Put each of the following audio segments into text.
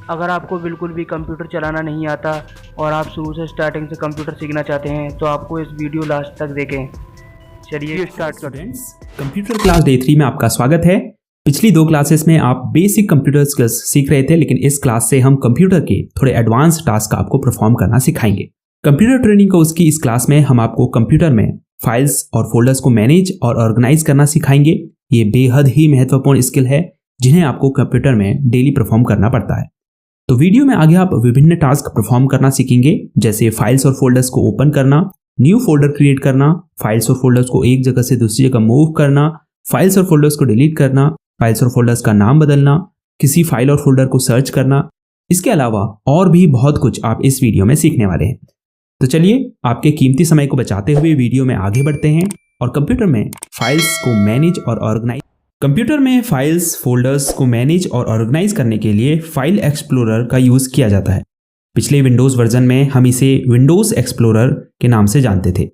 अगर आपको बिल्कुल भी कंप्यूटर चलाना नहीं आता और आप शुरू से स्टार्टिंग से कंप्यूटर सीखना चाहते हैं तो आपको इस वीडियो लास्ट तक देखें। चलिए स्टार्ट करते हैं। कंप्यूटर क्लास डे 3 में आपका स्वागत है। पिछली 2 क्लासेस में आप बेसिक कंप्यूटर स्किल्स सीख रहे थे, लेकिन इस क्लास से हम कंप्यूटर के थोड़े एडवांस टास्क आपको परफॉर्म करना सिखाएंगे। कंप्यूटर ट्रेनिंग कोर्स की इस क्लास में हम आपको कंप्यूटर में फाइल्स और फोल्डर्स को मैनेज और ऑर्गेनाइज करना सिखाएंगे। ये बेहद ही महत्वपूर्ण स्किल है जिन्हें आपको कंप्यूटर में डेली परफॉर्म करना पड़ता है। तो वीडियो में आगे आप विभिन्न टास्क परफॉर्म करना सीखेंगे, जैसे फाइल्स और फोल्डर्स को ओपन करना, न्यू फोल्डर क्रिएट करना, फाइल्स और फोल्डर्स को एक जगह से दूसरी जगह मूव करना, फाइल्स और फोल्डर्स को डिलीट करना, फाइल्स और फोल्डर्स का नाम बदलना, किसी फाइल और फोल्डर को सर्च करना। इसके अलावा और भी बहुत कुछ आप इस वीडियो में सीखने वाले हैं। तो चलिए आपके कीमती समय को बचाते हुए वीडियो में आगे बढ़ते हैं और कंप्यूटर में फाइल्स को मैनेज और ऑर्गेनाइज और ऑर्गेनाइज करने के लिए फाइल एक्सप्लोरर का यूज किया जाता है। पिछले विंडोज वर्जन में हम इसे विंडोज एक्सप्लोरर के नाम से जानते थे।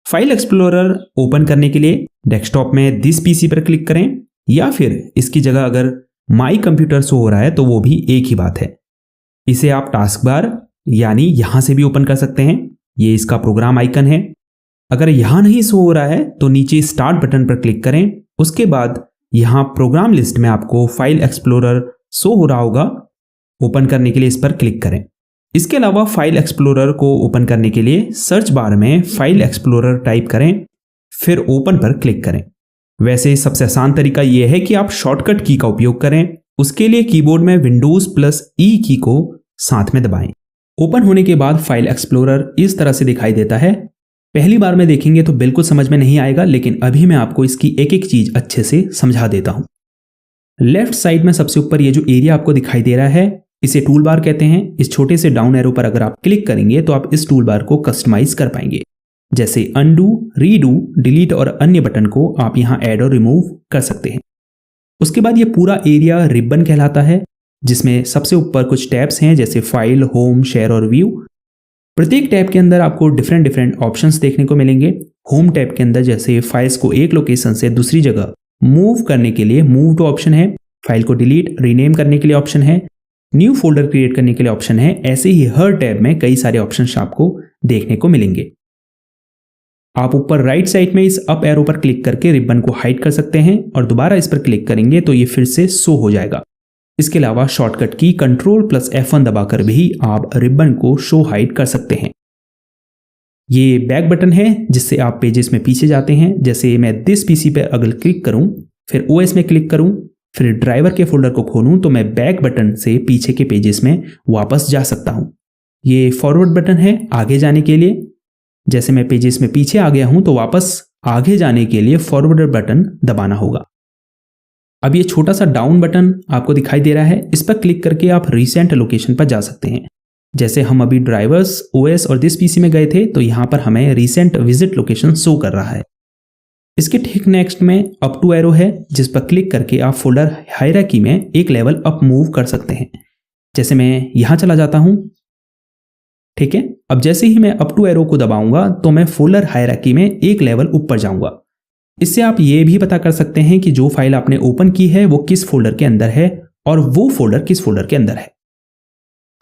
फाइल एक्सप्लोरर ओपन करने के लिए डेस्कटॉप में दिस पीसी पर क्लिक करें, या फिर इसकी जगह अगर माई कंप्यूटर शो हो रहा है तो वो भी एक ही बात है। इसे आप टास्क बार यानी यहां से भी ओपन कर सकते हैं। ये इसका प्रोग्राम आइकन है। अगर यहां नहीं शो हो रहा है तो नीचे स्टार्ट बटन पर क्लिक करें। उसके बाद यहां प्रोग्राम लिस्ट में आपको फाइल एक्सप्लोरर शो हो रहा होगा। ओपन करने के लिए इस पर क्लिक करें। इसके अलावा फाइल एक्सप्लोरर को ओपन करने के लिए सर्च बार में फाइल एक्सप्लोरर टाइप करें, फिर ओपन पर क्लिक करें। वैसे सबसे आसान तरीका यह है कि आप शॉर्टकट की का उपयोग करें। उसके लिए कीबोर्ड में विंडोज प्लस ई की को साथ में दबाएं। ओपन होने के बाद फाइल एक्सप्लोरर इस तरह से दिखाई देता है। पहली बार में देखेंगे तो बिल्कुल समझ में नहीं आएगा, लेकिन अभी मैं आपको इसकी एक एक चीज अच्छे से समझा देता हूं। लेफ्ट साइड में सबसे ऊपर ये जो एरिया आपको दिखाई दे रहा है, इसे टूल बार कहते हैं। इस छोटे से डाउन एरो पर अगर आप क्लिक करेंगे तो आप इस टूल बार को कस्टमाइज कर पाएंगे। जैसे अनडू, रीडू, डिलीट और अन्य बटन को आप यहां ऐड और रिमूव कर सकते हैं। उसके बाद ये पूरा एरिया रिबन कहलाता है, जिसमें सबसे ऊपर कुछ टैब्स हैं, जैसे फाइल, होम, शेयर और व्यू। प्रत्येक टैब के अंदर आपको डिफरेंट ऑप्शंस देखने को मिलेंगे। होम टैब के अंदर जैसे फाइल्स को एक लोकेशन से दूसरी जगह मूव करने के लिए मूव टू ऑप्शन है। फाइल को डिलीट, रीनेम करने के लिए ऑप्शन है। न्यू फोल्डर क्रिएट करने के लिए ऑप्शन है। ऐसे ही हर टैब में कई सारे ऑप्शंस आपको देखने को मिलेंगे। आप ऊपर राइट साइड में इस अप एरो पर क्लिक करके रिबन को हाइड कर सकते हैं और दोबारा इस पर क्लिक करेंगे तो ये फिर से शो हो जाएगा। इसके अलावा शॉर्टकट की कंट्रोल प्लस F1 दबाकर भी आप रिबन को शो हाइड कर सकते हैं। ये बैक बटन है जिससे आप पेजेस में पीछे जाते हैं। जैसे मैं दिस पीसी पर अगर क्लिक करूं, फिर OS में क्लिक करूं, फिर ड्राइवर के फोल्डर को खोलूं तो मैं बैक बटन से पीछे के पेजेस में वापस जा सकता हूं। ये फॉरवर्ड बटन है आगे जाने के लिए। जैसे मैं पेजेस में पीछे आ गया हूं तो वापस आगे जाने के लिए फॉरवर्ड बटन दबाना होगा। अब ये छोटा सा डाउन बटन आपको दिखाई दे रहा है, इस पर क्लिक करके आप रिसेंट लोकेशन पर जा सकते हैं। जैसे हम अभी ड्राइवर्स, OS और दिस पीसी में गए थे तो यहां पर हमें रिसेंट विजिट लोकेशन शो कर रहा है। इसके ठीक नेक्स्ट में अप टू एरो है, जिस पर क्लिक करके आप फोल्डर हायरार्की में एक लेवल अप मूव कर सकते हैं। जैसे मैं यहां चला जाता हूं, ठीक है। अब जैसे ही मैं अप टू एरो को दबाऊंगा तो मैं फोल्डर हायरार्की में एक लेवल ऊपर जाऊंगा। इससे आप ये भी पता कर सकते हैं कि जो फाइल आपने ओपन की है वो किस फोल्डर के अंदर है और वो फोल्डर किस फोल्डर के अंदर है।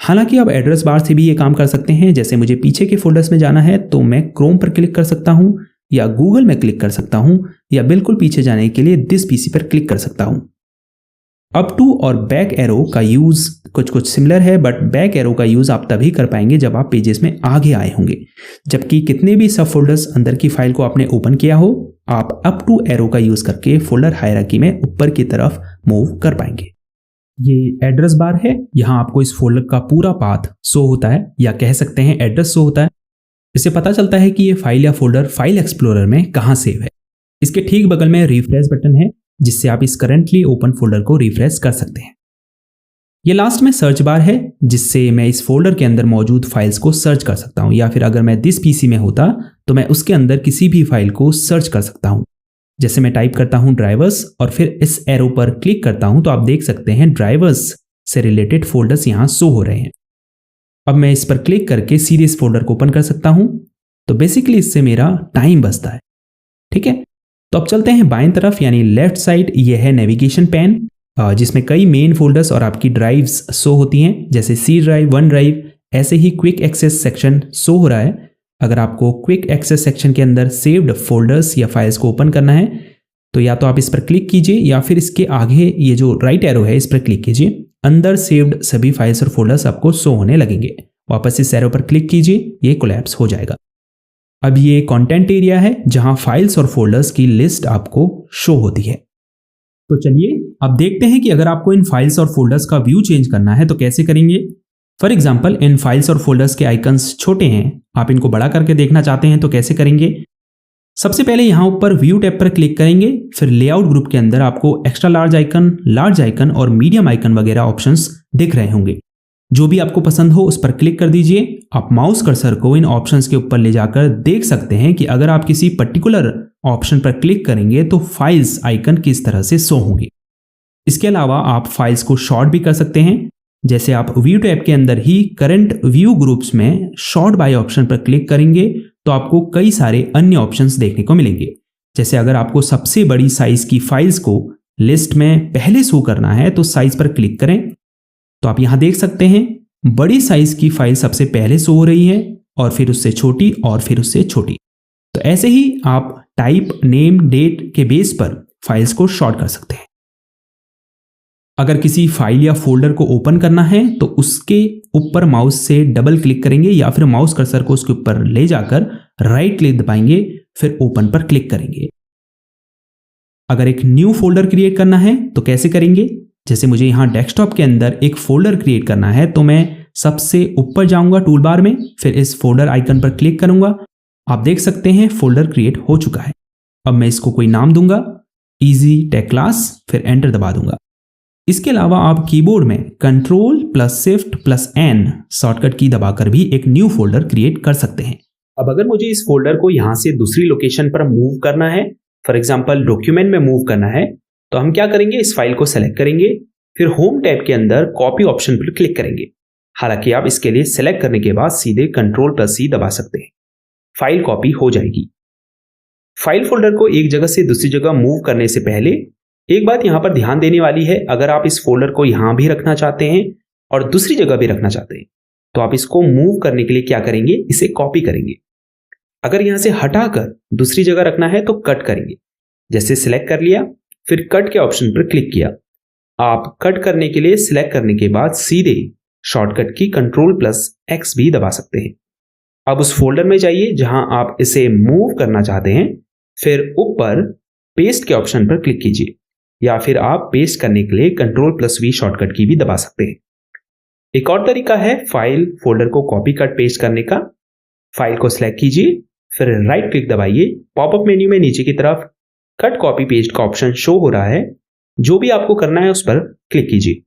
हालांकि आप एड्रेस बार से भी ये काम कर सकते हैं। जैसे मुझे पीछे के फोल्डर्स में जाना है तो मैं क्रोम पर क्लिक कर सकता हूं, या गूगल में क्लिक कर सकता हूं, या बिल्कुल पीछे जाने के लिए दिस पीसी पर क्लिक कर सकता हूं। अप टू और बैक एरो का यूज कुछ सिमिलर है, बट बैक एरो का यूज आप तभी कर पाएंगे जब आप पेजेस में आगे आए होंगे। जबकि कितने भी सब फोल्डर्स अंदर की फाइल को आपने ओपन किया हो, आप अप टू एरो का यूज करके फोल्डर हायरार्की में ऊपर की तरफ मूव कर पाएंगे। ये एड्रेस बार है, यहां आपको इस फोल्डर का पूरा पाथ शो होता है, या कह सकते हैं एड्रेस शो होता है। इससे पता चलता है कि ये फाइल या फोल्डर फाइल एक्सप्लोरर में कहां सेव है। इसके ठीक बगल में रिफ्रेश बटन है, जिससे आप इस करंटली ओपन फोल्डर को रिफ्रेश कर सकते हैं। ये लास्ट में सर्च बार है, जिससे मैं इस फोल्डर के अंदर मौजूद फाइल्स को सर्च कर सकता हूं, या फिर अगर मैं दिस पीसी में होता तो मैं उसके अंदर किसी भी फाइल को सर्च कर सकता हूं। जैसे मैं टाइप करता हूं ड्राइवर्स और फिर इस एरो पर क्लिक करता हूं तो आप देख सकते हैं ड्राइवर्स से रिलेटेड फोल्डर्स यहां शो हो रहे हैं। अब मैं इस पर क्लिक करके सीधे इस फोल्डर को ओपन कर सकता हूं। तो बेसिकली इससे मेरा टाइम बचता है। ठीक है, तो अब चलते हैं बाएं तरफ यानी लेफ्ट साइड। यह है नेविगेशन पैन। जिसमें कई मेन फोल्डर्स और आपकी ड्राइव्स शो होती हैं, जैसे सी ड्राइव, वन ड्राइव। ऐसे ही क्विक एक्सेस सेक्शन शो हो रहा है। अगर आपको क्विक एक्सेस सेक्शन के अंदर सेव्ड फोल्डर्स या फाइल्स को ओपन करना है तो या तो आप इस पर क्लिक कीजिए या फिर इसके आगे ये जो राइट एरो है इस पर क्लिक कीजिए। अंदर सेव्ड सभी फाइल्स और फोल्डर्स आपको शो होने लगेंगे। वापस इस एरो पर क्लिक कीजिए, ये कोलैप्स हो जाएगा। अब ये कंटेंट एरिया है जहां फाइल्स और फोल्डर्स की लिस्ट आपको शो होती है। तो चलिए अब देखते हैं कि अगर आपको इन फाइल्स और फोल्डर्स का व्यू चेंज करना है तो कैसे करेंगे। फॉर एग्जाम्पल, इन फाइल्स और फोल्डर्स के आइकन्स छोटे हैं, आप इनको बड़ा करके देखना चाहते हैं तो कैसे करेंगे। सबसे पहले यहां ऊपर व्यू टैब पर क्लिक करेंगे, फिर लेआउट ग्रुप के अंदर आपको एक्स्ट्रा लार्ज आइकन और मीडियम आइकन वगैरह ऑप्शंस दिख रहे होंगे। जो भी आपको पसंद हो उस पर क्लिक कर दीजिए। आप माउस कर्सर को इन ऑप्शंस के ऊपर ले जाकर देख सकते हैं कि अगर आप किसी पर्टिकुलर ऑप्शन पर क्लिक करेंगे तो फाइल्स आइकन किस तरह से शो होंगे। इसके अलावा आप फाइल्स को शॉर्ट भी कर सकते हैं। जैसे आप व्यू टैब के अंदर ही करंट व्यू ग्रुप्स में शॉर्ट बाय ऑप्शन पर क्लिक करेंगे तो आपको कई सारे अन्य ऑप्शंस देखने को मिलेंगे। जैसे अगर आपको सबसे बड़ी साइज की फाइल्स को लिस्ट में पहले शो करना है तो साइज पर क्लिक करें, तो आप यहां देख सकते हैं बड़ी साइज की फाइल सबसे पहले शो हो रही है और फिर उससे छोटी और फिर उससे छोटी। तो ऐसे ही आप टाइप, नेम, डेट के बेस पर फाइल्स को शॉर्ट कर सकते हैं। अगर किसी फाइल या फोल्डर को ओपन करना है तो उसके ऊपर माउस से डबल क्लिक करेंगे या फिर माउस कर्सर को उसके ऊपर ले जाकर राइट क्लिक दबाएंगे, फिर ओपन पर क्लिक करेंगे। अगर एक न्यू फोल्डर क्रिएट करना है तो कैसे करेंगे। जैसे मुझे यहां डेस्कटॉप के अंदर एक फोल्डर क्रिएट करना है तो मैं सबसे ऊपर जाऊंगा टूल बार में, फिर इस फोल्डर आइकन पर क्लिक करूंगा। आप देख सकते हैं फोल्डर क्रिएट हो चुका है। अब मैं इसको कोई नाम दूंगा, इजी टेक क्लास, फिर एंटर दबा दूंगा। इसके अलावा आप कीबोर्ड में Ctrl+Shift+N शॉर्टकट की दबाकर भी एक न्यू फोल्डर क्रिएट कर सकते हैं। अब अगर मुझे इस फोल्डर को यहां से दूसरी लोकेशन पर मूव करना है, फॉर एग्जांपल डॉक्यूमेंट में मूव करना है, तो हम क्या करेंगे, इस फाइल को सेलेक्ट करेंगे, फिर होम टैब के अंदर कॉपी ऑप्शन पर क्लिक करेंगे। हालांकि आप इसके लिए सेलेक्ट करने के बाद सीधे Ctrl+C दबा सकते हैं, फाइल कॉपी हो जाएगी। फाइल फोल्डर को एक जगह से दूसरी जगह मूव करने से पहले एक बात यहां पर ध्यान देने वाली है, अगर आप इस फोल्डर को यहां भी रखना चाहते हैं और दूसरी जगह भी रखना चाहते हैं तो आप इसको मूव करने के लिए क्या करेंगे, इसे कॉपी करेंगे। अगर यहां से हटाकर दूसरी जगह रखना है तो कट करेंगे। जैसे सिलेक्ट कर लिया, फिर कट के ऑप्शन पर क्लिक किया। आप कट करने के लिए सिलेक्ट करने के बाद सीधे शॉर्टकट की Ctrl+X भी दबा सकते हैं। अब उस फोल्डर में जाइए जहां आप इसे मूव करना चाहते हैं, फिर ऊपर पेस्ट के ऑप्शन पर क्लिक कीजिए या फिर आप पेस्ट करने के लिए Ctrl+V शॉर्टकट की भी दबा सकते हैं। एक और तरीका है फाइल फोल्डर को कॉपी कट पेस्ट करने का। फाइल को सिलेक्ट कीजिए, फिर राइट क्लिक दबाइए। पॉपअप मेन्यू में नीचे की तरफ कट कॉपी पेस्ट का ऑप्शन शो हो रहा है। जो भी आपको करना है उस पर क्लिक कीजिए।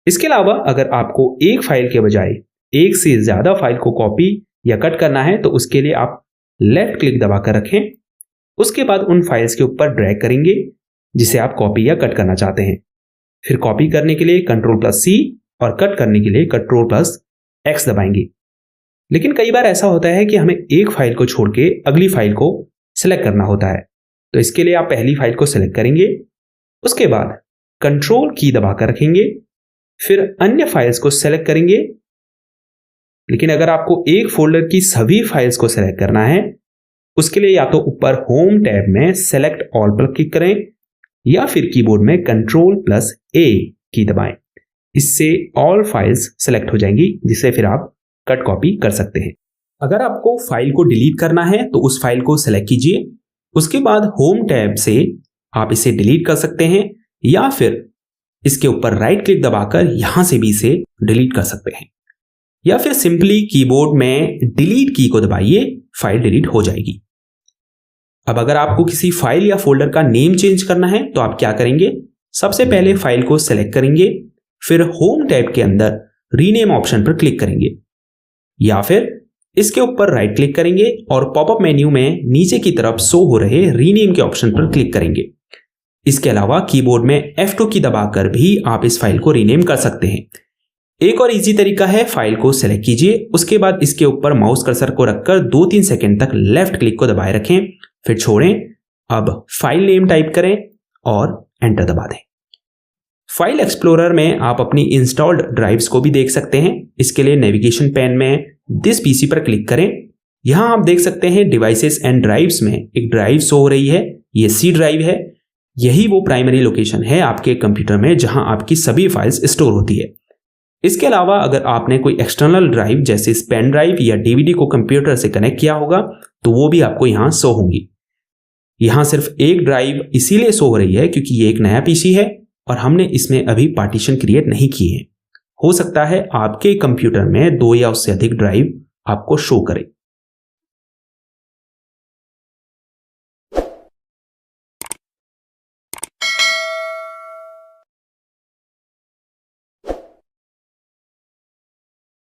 इसके अलावा अगर आपको एक फाइल के बजाय एक से ज्यादा फाइल को कॉपी या कट करना है तो उसके लिए आप लेफ्ट क्लिक दबाकर रखें। उसके बाद उन फाइल्स के ऊपर ड्रैग करेंगे जिसे आप कॉपी या कट करना चाहते हैं। फिर कॉपी करने के लिए Ctrl+C और कट करने के लिए Ctrl+X दबाएंगे। लेकिन कई बार ऐसा होता है कि हमें एक फाइल को छोड़ के अगली फाइल को सिलेक्ट करना होता है, तो इसके लिए आप पहली फाइल को सिलेक्ट करेंगे, उसके बाद कंट्रोल की दबाकर रखेंगे, फिर अन्य फाइल्स को सिलेक्ट करेंगे। लेकिन अगर आपको एक फोल्डर की सभी फाइल्स को सिलेक्ट करना है, उसके लिए या तो ऊपर होम टैब में सेलेक्ट ऑल पर क्लिक करें या फिर कीबोर्ड में Ctrl+A की दबाएं। इससे ऑल फाइल्स सेलेक्ट हो जाएंगी, जिसे फिर आप कट कॉपी कर सकते हैं। अगर आपको फाइल को डिलीट करना है तो उस फाइल को सेलेक्ट कीजिए, उसके बाद होम टैब से आप इसे डिलीट कर सकते हैं या फिर इसके ऊपर राइट क्लिक दबाकर यहां से भी इसे डिलीट कर सकते हैं, या फिर सिंपली कीबोर्ड में डिलीट की को दबाइए, फाइल डिलीट हो जाएगी। अब अगर आपको किसी फाइल या फोल्डर का नेम चेंज करना है तो आप क्या करेंगे, सबसे पहले फाइल को सेलेक्ट करेंगे, फिर होम टैब के अंदर रीनेम ऑप्शन पर क्लिक करेंगे या फिर इसके ऊपर राइट क्लिक करेंगे और पॉपअप मेन्यू में नीचे की तरफ शो हो रहे रीनेम के ऑप्शन पर क्लिक करेंगे। इसके अलावा कीबोर्ड में F2 की दबाकर भी आप इस फाइल को रीनेम कर सकते हैं। एक और इजी तरीका है, फाइल को सेलेक्ट कीजिए, उसके बाद इसके ऊपर माउस कर्सर को रखकर 2-3 सेकंड तक लेफ्ट क्लिक को दबाए रखें, फिर छोड़ें। अब फाइल नेम टाइप करें और एंटर दबा दें। फाइल एक्सप्लोरर में आप अपनी इंस्टॉल्ड ड्राइव्स को भी देख सकते हैं। इसके लिए नेविगेशन पैन में दिस पीसी पर क्लिक करें। यहां आप देख सकते हैं डिवाइसेस एंड ड्राइव्स में एक ड्राइव शो हो रही है, ये सी ड्राइव है। यही वो प्राइमरी लोकेशन है आपके कंप्यूटर में जहां आपकी सभी फाइल्स स्टोर होती है। इसके अलावा अगर आपने कोई एक्सटर्नल ड्राइव जैसे पेन ड्राइव या डीवीडी को कंप्यूटर से कनेक्ट किया होगा तो वो भी आपको यहां शो होंगी। यहां सिर्फ एक ड्राइव इसीलिए शो हो रही है क्योंकि ये एक नया पीसी है और हमने इसमें अभी पार्टीशन क्रिएट नहीं किए हैं। हो सकता है आपके कंप्यूटर में 2 या उससे अधिक ड्राइव आपको शो करे।